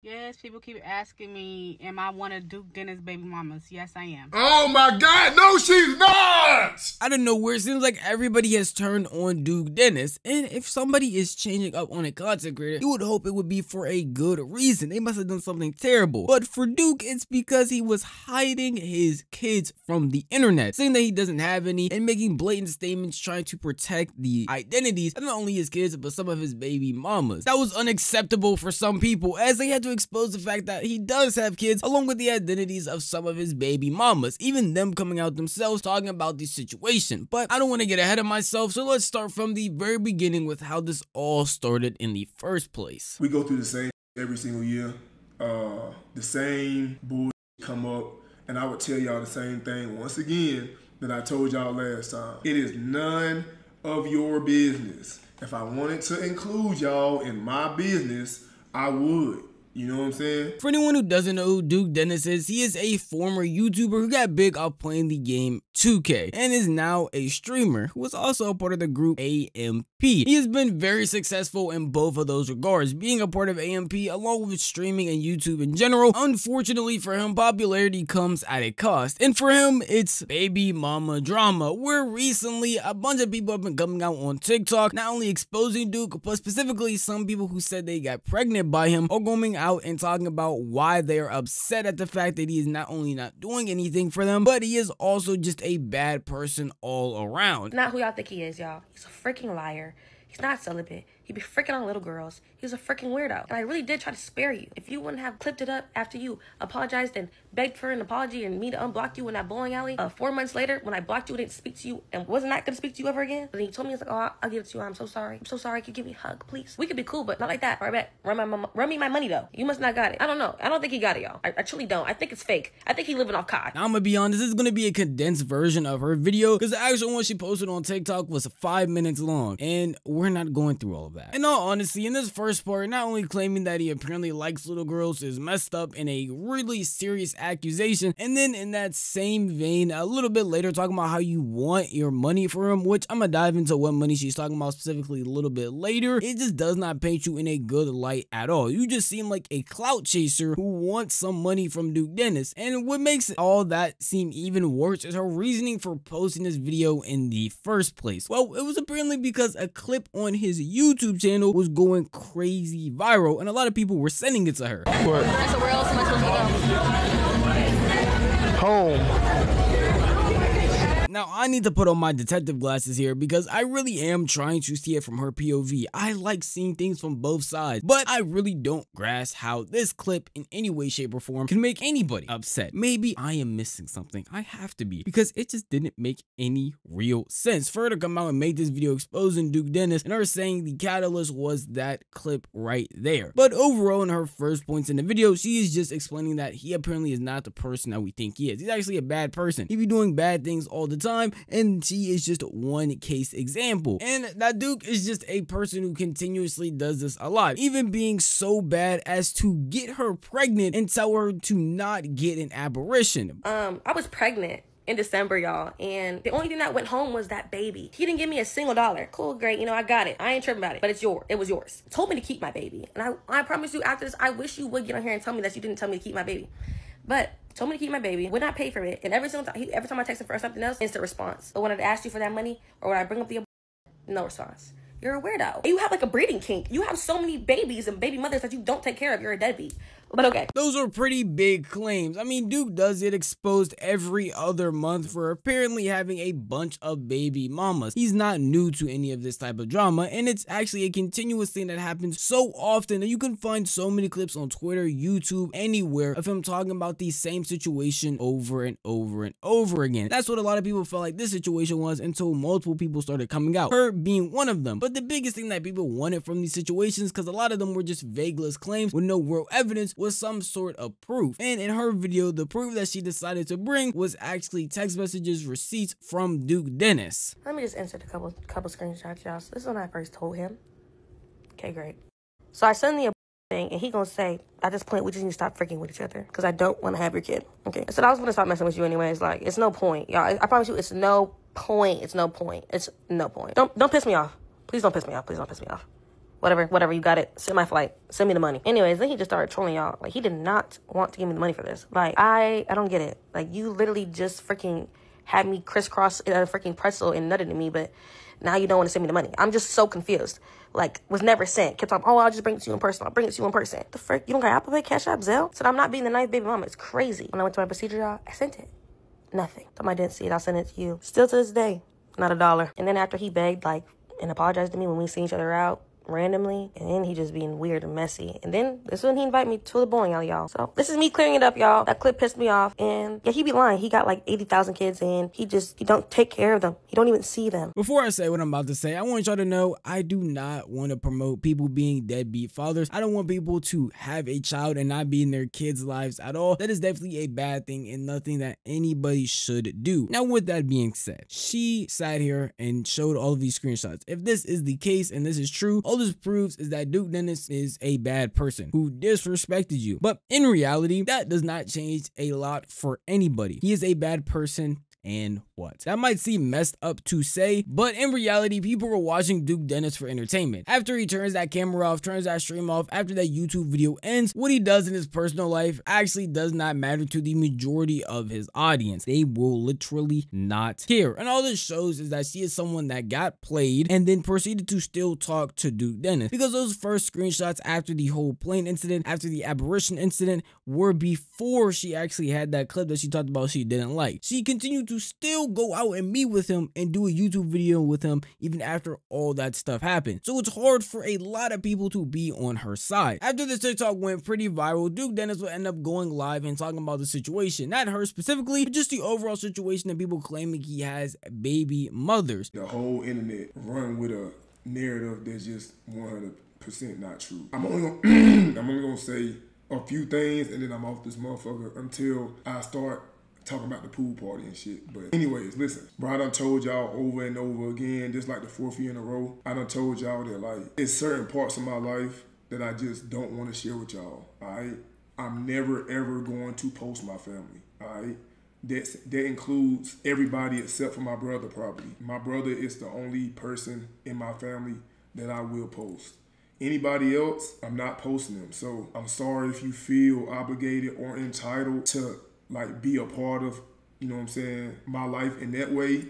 Yes, people keep asking me, am I one of Duke Dennis' baby mamas? Yes, I am. Oh my God, no, she's not! Out of nowhere, it seems like everybody has turned on Duke Dennis, and if somebody is changing up on a content creator, you would hope it would be for a good reason. They must have done something terrible. But for Duke, it's because he was hiding his kids from the internet, saying that he doesn't have any, and making blatant statements trying to protect the identities of not only his kids, but some of his baby mamas. That was unacceptable for some people, as they had to expose the fact that he does have kids, along with the identities of some of his baby mamas, even them coming out themselves talking about the situation. But I don't want to get ahead of myself, so let's start from the very beginning with how this all started in the first place. We go through the same every single year. The same bullshit come up, and I would tell y'all the same thing once again that I told y'all last time. It is none of your business. If I wanted to include y'all in my business, I would. You know what I'm saying? For anyone who doesn't know who Duke Dennis is, he is a former YouTuber who got big off playing the game 2K and is now a streamer who was also a part of the group AMP. He has been very successful in both of those regards, being a part of AMP along with streaming and YouTube in general. Unfortunately for him, popularity comes at a cost, and for him, it's baby mama drama, where recently a bunch of people have been coming out on TikTok, not only exposing Duke, but specifically some people who said they got pregnant by him are going out and talking about why they are upset at the fact that he is not only not doing anything for them, but he is also just a bad person all around. Not who y'all think he is, y'all. He's a freaking liar. He's not celibate. He be freaking on little girls. He's a freaking weirdo. And I really did try to spare you. If you wouldn't have clipped it up after you apologized and begged for an apology and me to unblock you in that bowling alley, 4 months later, when I blocked you and didn't speak to you and was not going to speak to you ever again, and then you told me, it's like, oh, I'll give it to you. I'm so sorry. I'm so sorry. Can you give me a hug, please? We could be cool, but not like that. All right, bet. Run me my money, though. You must not got it. I don't know. I don't think he got it, y'all. I truly don't. I think it's fake. I think he living off COD. Now, I'm gonna be honest, this is gonna be a condensed version of her video, because the actual one she posted on TikTok was 5 minutes long, and we're not going through all of that. In all honesty, in this first part, not only claiming that he apparently likes little girls is messed up in a really serious accusation, and then in that same vein, a little bit later, talking about how you want your money for him, which I'm gonna dive into what money she's talking about specifically a little bit later. It just does not paint you in a good light at all. You just seem like a clout chaser who wants some money from Duke Dennis, and what makes all that seem even worse is her reasoning for posting this video in the first place. Well, it was apparently because a clip on his YouTube channel was going crazy viral, and a lot of people were sending it to her. What? So where else am I supposed to go? Home. Now, I need to put on my detective glasses here because I really am trying to see it from her POV. I like seeing things from both sides, but I really don't grasp how this clip in any way, shape, or form can make anybody upset. Maybe I am missing something. I have to be, because it just didn't make any real sense for her to come out and make this video exposing Duke Dennis and her saying the catalyst was that clip right there. But overall, in her first points in the video, she is just explaining that he apparently is not the person that we think he is. He's actually a bad person. He be doing bad things all the time, and she is just one case example. And that Duke is just a person who continuously does this a lot, even being so bad as to get her pregnant and tell her to not get an aberration. I was pregnant in December, y'all, and the only thing that went home was that baby. He didn't give me a single dollar. Cool, great, you know, I got it. I ain't tripping about it, but it's yours. It was yours. He told me to keep my baby, and I promise you, after this, I wish you would get on here and tell me that you didn't tell me to keep my baby. But told me to keep my baby, would not pay for it, and every time I text him for something else, instant response. But when I'd ask you for that money, or when I bring up the no response. You're a weirdo. You have like a breeding kink. You have so many babies and baby mothers that you don't take care of. You're a deadbeat. But okay. Those are pretty big claims. I mean, Duke does get exposed every other month for apparently having a bunch of baby mamas. He's not new to any of this type of drama, and it's actually a continuous thing that happens so often that you can find so many clips on Twitter, YouTube, anywhere of him talking about the same situation over and over and over again. That's what a lot of people felt like this situation was until multiple people started coming out, her being one of them. But the biggest thing that people wanted from these situations, because a lot of them were just vagueless claims with no real evidence, was some sort of proof. And in her video, the proof that she decided to bring was actually text messages, receipts from Duke Dennis. Let me just insert a couple screenshots, y'all. So this is when I first told him. Okay, great. So I send the thing, and he gonna say, at this point, we just need to stop freaking with each other, because I don't want to have your kid. Okay. I said I was gonna stop messing with you anyways. Like, it's no point, y'all. I promise you, it's no point. It's no point. It's no point. Don't piss me off. Please don't piss me off. Please don't piss me off. whatever, you got it. Send my flight. Send me the money. Anyways, then he just started trolling y'all. Like, he did not want to give me the money for this. Like, I don't get it. Like, you literally just freaking had me crisscross in a freaking pretzel and nutted in me, but now you don't want to send me the money. I'm just so confused. Like, was never sent. Kept on, oh, I'll just bring it to you in person. I'll bring it to you in person. The frick? You don't got Apple Pay, Cash App, Zelle? So I'm not being the nice baby mama. It's crazy. When I went to my procedure, y'all, I sent it. Nothing. Somebody didn't see it. I'll send it to you. Still to this day, not $1. And then after he begged, like, and apologized to me when we seen each other out randomly, and then he just being weird and messy, and then this is when he invited me to the bowling alley, y'all. So this is me clearing it up, y'all. That clip pissed me off, and yeah, he be lying. He got like 80,000 kids, and he don't take care of them. He don't even see them. Before I say what I'm about to say, I want y'all to know I do not want to promote people being deadbeat fathers. I don't want people to have a child and not be in their kids' lives at all. That is definitely a bad thing and nothing that anybody should do. Now, with that being said, she sat here and showed all of these screenshots. If this is the case and this is true, all this proves is that Duke Dennis is a bad person who disrespected you. But in reality, that does not change a lot for anybody. He is a bad person. And what? That might seem messed up to say, but in reality, people were watching Duke Dennis for entertainment. After he turns that camera off, turns that stream off, after that YouTube video ends, what he does in his personal life actually does not matter to the majority of his audience. They will literally not care. And all this shows is that she is someone that got played and then proceeded to still talk to Duke Dennis, because those first screenshots after the whole plane incident, after the apparition incident, were before she actually had that clip that she talked about she didn't like. She continued to still go out and meet with him and do a YouTube video with him even after all that stuff happened. So it's hard for a lot of people to be on her side. After this TikTok went pretty viral, Duke Dennis would end up going live and talking about the situation. Not her specifically, but just the overall situation of people claiming he has baby mothers. The whole internet run with a narrative that's just 100% not true. I'm only gonna say a few things and then I'm off this motherfucker until I start talking about the pool party and shit. But anyways, listen, bro, I done told y'all over and over again, just like the 4th year in a row, I done told y'all that like it's certain parts of my life that I just don't want to share with y'all. Alright, I'm never ever going to post my family. Alright, that includes everybody except for my brother. Probably my brother is the only person in my family that I will post. Anybody else, I'm not posting them. So I'm sorry if you feel obligated or entitled to like be a part of, you know what I'm saying, my life in that way.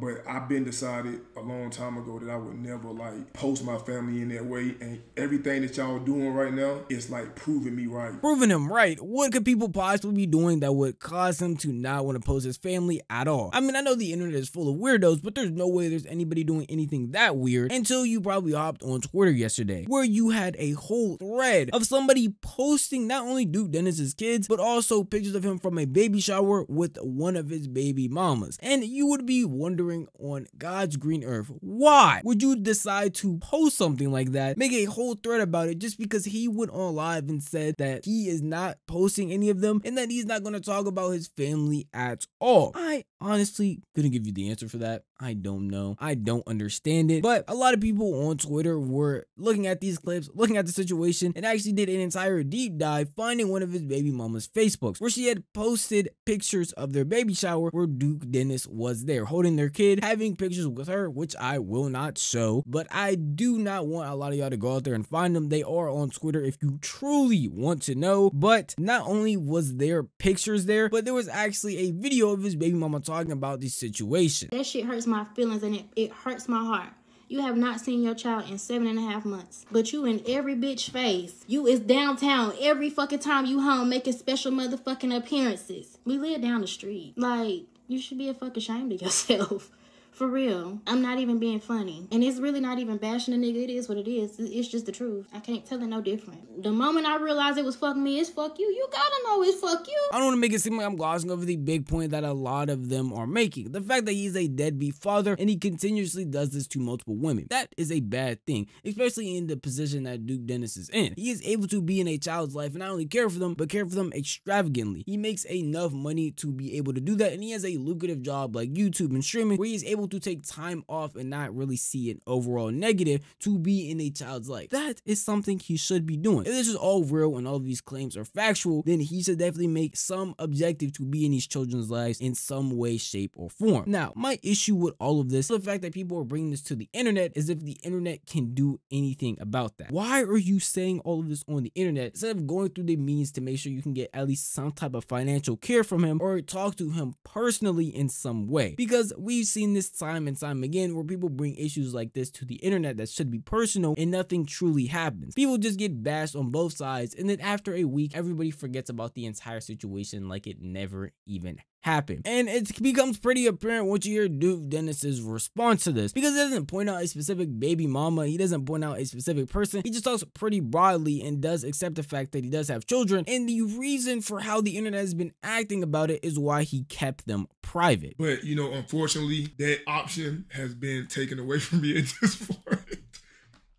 But I've been decided a long time ago that I would never like post my family in that way. And everything that y'all doing right now is like proving me right. Proving him right. What could people possibly be doing that would cause him to not want to post his family at all? I mean, I know the internet is full of weirdos, but there's no way there's anybody doing anything that weird until you probably hopped on Twitter yesterday, where you had a whole thread of somebody posting not only Duke Dennis's kids, but also pictures of him from a baby shower with one of his baby mamas. And you would be wondering, on God's green earth, why would you decide to post something like that, make a whole thread about it, just because he went on live and said that he is not posting any of them and that he's not going to talk about his family at all? I honestly couldn't give you the answer for that. I don't know. I don't understand it. But a lot of people on Twitter were looking at these clips, looking at the situation, and actually did an entire deep dive finding one of his baby mama's Facebooks, where she had posted pictures of their baby shower where Duke Dennis was there holding their kid, having pictures with her, which I will not show, but I do not want a lot of y'all to go out there and find them. They are on Twitter if you truly want to know. But not only was there pictures there, but there was actually a video of his baby mama talking about the situation. That shit hurts my feelings and it hurts my heart. You have not seen your child in 7.5 months, but you in every bitch face. You is downtown every fucking time you home making special motherfucking appearances. We live down the street. Like, you should be a fucking ashamed of yourself. For real. I'm not even being funny. And it's really not even bashing a nigga. It is what it is. It's just the truth. I can't tell it no different. The moment I realized it was fuck me, it's fuck you. You gotta know it's fuck you. I don't want to make it seem like I'm glossing over the big point that a lot of them are making. The fact that he's a deadbeat father and he continuously does this to multiple women. That is a bad thing, especially in the position that Duke Dennis is in. He is able to be in a child's life and not only care for them, but care for them extravagantly. He makes enough money to be able to do that, and he has a lucrative job like YouTube and streaming where he is able to take time off and not really see an overall negative to be in a child's life. That is something he should be doing. If this is all real and all of these claims are factual, then he should definitely make some objective to be in these children's lives in some way, shape, or form. Now, my issue with all of this, the fact that people are bringing this to the internet, is if the internet can do anything about that. Why are you saying all of this on the internet instead of going through the means to make sure you can get at least some type of financial care from him or talk to him personally in some way? Because we've seen this time and time again where people bring issues like this to the internet that should be personal and nothing truly happens. People just get bashed on both sides, and then after a week, everybody forgets about the entire situation like it never even happened. And it becomes pretty apparent once you hear Duke Dennis's response to this, because he doesn't point out a specific baby mama, he doesn't point out a specific person, he just talks pretty broadly and does accept the fact that he does have children, and the reason for how the internet has been acting about it is why he kept them private. But, you know, unfortunately, that option has been taken away from me at this point.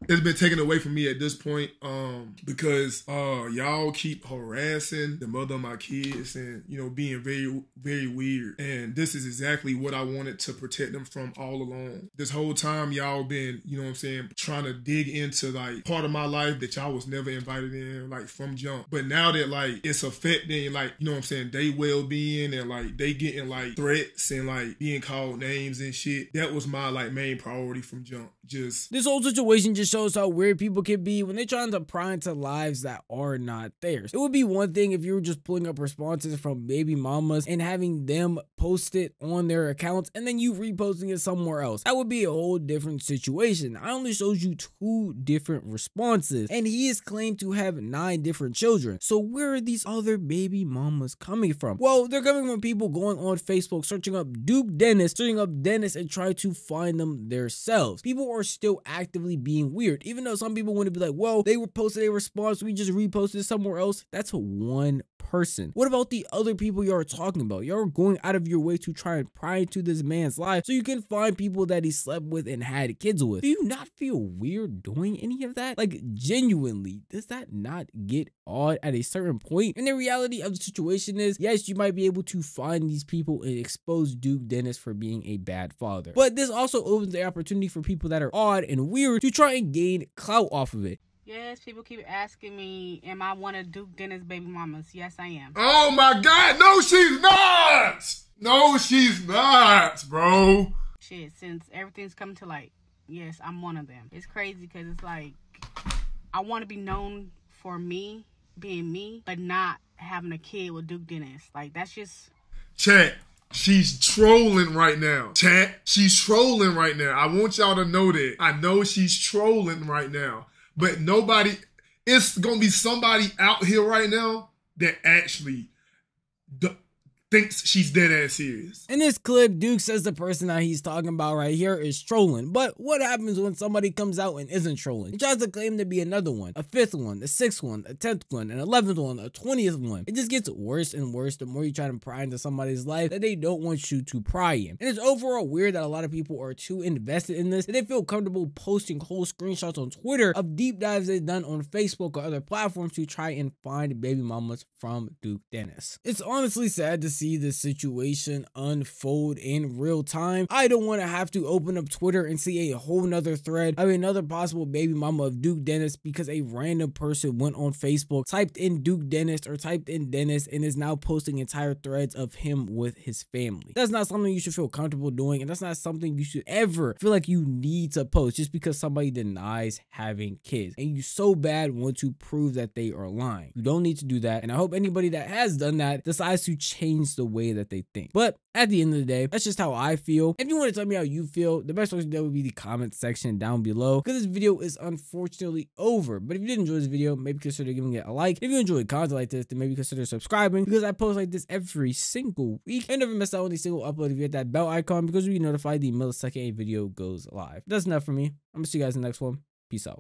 It's been taken away from me at this point because y'all keep harassing the mother of my kids and, you know, being very, very weird. And this is exactly what I wanted to protect them from all along. This whole time y'all been, you know what I'm saying, trying to dig into like part of my life that y'all was never invited in, like from jump. But now that like it's affecting like, you know what I'm saying, they well-being and like they getting like threats and like being called names and shit, that was my like main priority from jump. Just this whole situation just shows how weird people can be when they're trying to pry into lives that are not theirs. It would be one thing if you were just pulling up responses from baby mamas and having them post it on their accounts and then you reposting it somewhere else. That would be a whole different situation. I only showed you 2 different responses and he is claimed to have 9 different children. So where are these other baby mamas coming from? Well, they're coming from people going on Facebook, searching up Duke Dennis, searching up Dennis and trying to find them themselves. People are still actively being weird, even though some people want to be like, well, they were posted a response, we just reposted it somewhere else. That's one person. What about the other people y'all are talking about? Y'all are going out of your way to try and pry into this man's life so you can find people that he slept with and had kids with. Do you not feel weird doing any of that? Like, genuinely, does that not get odd at a certain point? And the reality of the situation is, yes, you might be able to find these people and expose Duke Dennis for being a bad father, but this also opens the opportunity for people that are odd and weird to try and gain clout off of it. Yes, people keep asking me, am I one of Duke Dennis' baby mamas? Yes, I am. Oh my God, no she's not! No she's not, bro. Shit, since everything's come to light, yes, I'm one of them. It's crazy because it's like, I want to be known for me, being me, but not having a kid with Duke Dennis. Like, that's just... Chat, she's trolling right now. Chat, she's trolling right now. I want y'all to know that. I know she's trolling right now. But nobody, it's going to be somebody out here right now that actually thinks she's dead ass serious. In this clip, Duke says the person that he's talking about right here is trolling. But what happens when somebody comes out and isn't trolling? He tries to claim to be another one, a 5th one, a 6th one, a 10th one, an 11th one, a 20th one. It just gets worse and worse the more you try to pry into somebody's life that they don't want you to pry in. And it's overall weird that a lot of people are too invested in this, that they feel comfortable posting whole screenshots on Twitter of deep dives they've done on Facebook or other platforms to try and find baby mamas from Duke Dennis. It's honestly sad to see this situation unfold in real time. I don't want to have to open up Twitter and see a whole nother thread of another possible baby mama of Duke Dennis because a random person went on Facebook, typed in Duke Dennis or typed in Dennis and is now posting entire threads of him with his family. That's not something you should feel comfortable doing, and that's not something you should ever feel like you need to post just because somebody denies having kids and you so bad want to prove that they are lying. You don't need to do that, and I hope anybody that has done that decides to change the way that they think. But at the end of the day, that's just how I feel. If you want to tell me how you feel, the best way to do that would be the comment section down below, because this video is unfortunately over. But if you did enjoy this video, maybe consider giving it a like. If you enjoy content like this, then maybe consider subscribing, because I post like this every single week and never miss out on a single upload if you hit that bell icon, because you'll be notified the millisecond a video goes live. That's enough for me. I'm gonna see you guys in the next one. Peace out.